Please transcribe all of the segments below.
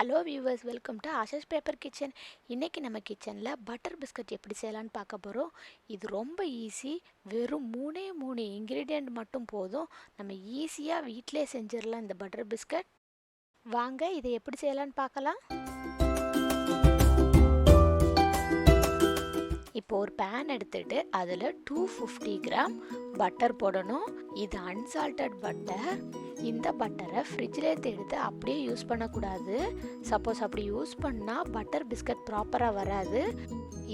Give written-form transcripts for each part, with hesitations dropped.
Hello viewers, welcome to Asha's paper kitchen. இன்றைக்கி நம்ம கிச்சனில் பட்டர் பிஸ்கட் எப்படி செய்யலான்னு பார்க்க போகிறோம். இது ரொம்ப ஈஸி. வெறும் மூணு இன்க்ரீடியண்ட் மட்டும் போதும். நம்ம ஈஸியாக வீட்டிலே செஞ்சிடலாம் இந்த பட்டர் பிஸ்கட். வாங்க இதை எப்படி செய்யலான்னு பார்க்கலாம். இப்போ ஒரு பேன் எடுத்துகிட்டு அதில் 250 கிராம் பட்டர் போடணும். இது அன்சால்டட் பட்டர். இந்த பட்டரை ஃப்ரிட்ஜில் எடுத்து அப்படியே யூஸ் பண்ணக்கூடாது. சப்போஸ் அப்படி யூஸ் பண்ணால் பட்டர் பிஸ்கட் ப்ராப்பராக வராது.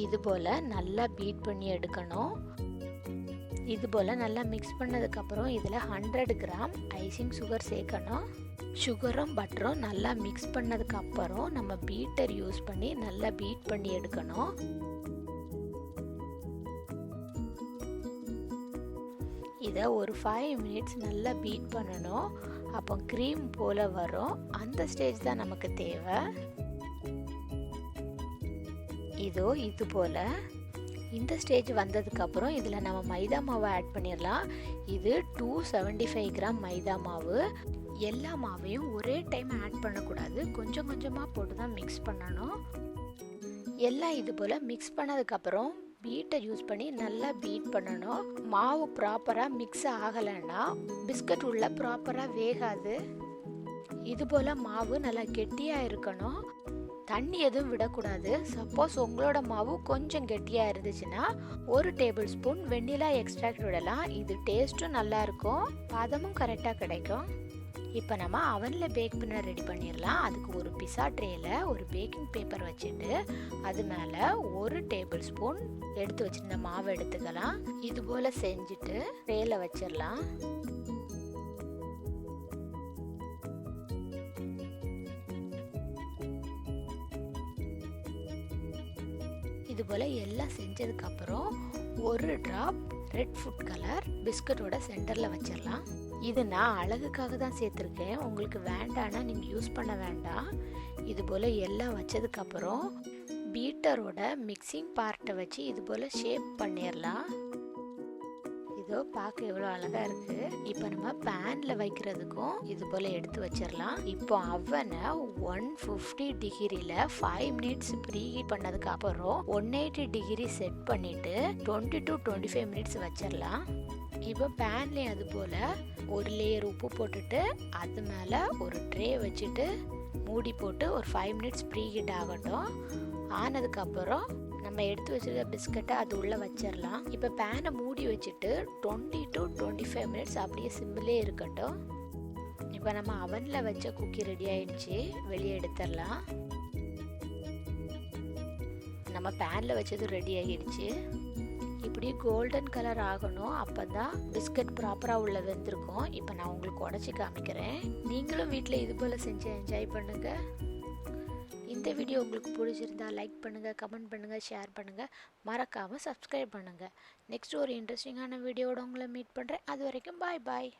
இது போல் நல்லா பீட் பண்ணி எடுக்கணும். இது போல் நல்லா மிக்ஸ் பண்ணதுக்கப்புறம் இதில் 100 கிராம் ஐசிங் சுகர் சேர்க்கணும். சுகரும் பட்டரும் நல்லா மிக்ஸ் பண்ணதுக்கப்புறம் நம்ம பீட்டர் யூஸ் பண்ணி நல்லா பீட் பண்ணி எடுக்கணும். இதை ஒரு 5 மினிட்ஸ் நல்லா பீட் பண்ணணும். அப்போ க்ரீம் போல் வரும். அந்த ஸ்டேஜ் தான் நமக்கு தேவை. இது போல் இந்த ஸ்டேஜ் வந்ததுக்கப்புறம் இதில் நம்ம மைதா மாவை ஆட் பண்ணிடலாம். இது 275 கிராம் மைதா மாவு. எல்லா மாவையும் ஒரே டைம் ஆட் பண்ணக்கூடாது. கொஞ்சம் கொஞ்சமாக போட்டு தான் மிக்ஸ் பண்ணணும். எல்லாம் இது போல் மிக்ஸ் பண்ணதுக்கப்புறம் பீட்டர் யூஸ் பண்ணி நல்லா பீட் பண்ணணும். மாவு ப்ராப்பராக மிக்ஸ் ஆகலைன்னா பிஸ்கட் உள்ள ப்ராப்பராக வேகாது. இது போல் மாவு நல்லா கெட்டியாக இருக்கணும். தண்ணி எதுவும் விடக்கூடாது. சப்போஸ் உங்களோட மாவு கொஞ்சம் கெட்டியாக இருந்துச்சுன்னா 1 டேபிள் ஸ்பூன் வெண்ணிலா எக்ஸ்ட்ராக்ட் விடலாம். இது டேஸ்ட்டும் நல்லாயிருக்கும், பதமும் கரெக்டாக கிடைக்கும். இப்போ நம்ம அவனில் பேக் பண்ண ரெடி பண்ணிடலாம். அதுக்கு ஒரு பிஸா ட்ரேயில் ஒரு பேக்கிங் பேப்பர் வச்சுட்டு அது மேலே 1 டேபிள் ஸ்பூன் எடுத்து வச்சுருந்த மாவு எடுத்துக்கலாம். இது போல் செஞ்சுட்டு ட்ரேயில் வச்சிடலாம். இது போல் எல்லாம் செஞ்சதுக்கப்புறம் 1 ட்ராப் ரெட் ஃபுட் கலர் பிஸ்கட்டோட சென்டரில் வச்சிடலாம். இது நான் அழகுக்காக தான் சேர்த்துருக்கேன். உங்களுக்கு வேண்டான்னா நீங்கள் யூஸ் பண்ண வேண்டாம். இது போல் எல்லாம் வச்சதுக்கப்புறம் பீட்டரோட மிக்சிங் பார்ட்டை வச்சு இது போல் ஷேப் பண்ணிடலாம். இதோ பார்க்க எவ்வளோ அழகாக இருக்குது. இப்போ நம்ம பேனில் வைக்கிறதுக்கும் இது போல் எடுத்து வச்சிடலாம். இப்போ அவனை 150 டிகிரியில் 5 மினிட்ஸ் ப்ரீ ஹீட் பண்ணதுக்கு அப்புறம் 180 டிகிரி செட் பண்ணிவிட்டு 20 to 25 மினிட்ஸ் வச்சிடலாம். இப்போ பேன்லேயும் அது போல் ஒரு லேயர் உப்பு போட்டுட்டு அது மேலே ஒரு ட்ரே வச்சுட்டு மூடி போட்டு ஒரு 5 மினிட்ஸ் ப்ரீ ஹீட் ஆகட்டும். ஆனதுக்கப்புறம் நம்ம எடுத்து வச்சுருக்க பிஸ்கட்டை அது உள்ளே வச்சிடலாம். இப்போ பேனை மூடி வச்சுட்டு 20 to 25 மினிட்ஸ் அப்படியே சிம்பிளே இருக்கட்டும். இப்போ நம்ம அவனில் வச்ச குக்கி ரெடி ஆயிடுச்சு. வெளியே எடுத்துடலாம். நம்ம பேனில் வச்சது ரெடி ஆகிடுச்சு. இப்படி கோல்டன் கலர் ஆகணும். அப்போ தான் பிஸ்கட் ப்ராப்பராக உள்ள வெந்திருக்கும். இப்போ நான் உங்களுக்கு உடச்சி காமிக்கிறேன். நீங்களும் வீட்டில் இது போல் செஞ்சு என்ஜாய் பண்ணுங்கள். இந்த வீடியோ உங்களுக்கு பிடிச்சிருந்தா லைக் பண்ணுங்கள், கமெண்ட் பண்ணுங்கள், ஷேர் பண்ணுங்கள், மறக்காமல் சப்ஸ்கிரைப் பண்ணுங்கள். நெக்ஸ்ட் ஒரு இன்ட்ரெஸ்டிங்கான வீடியோவோட உங்களை மீட் பண்ணுறேன். அது வரைக்கும் பாய் பாய்.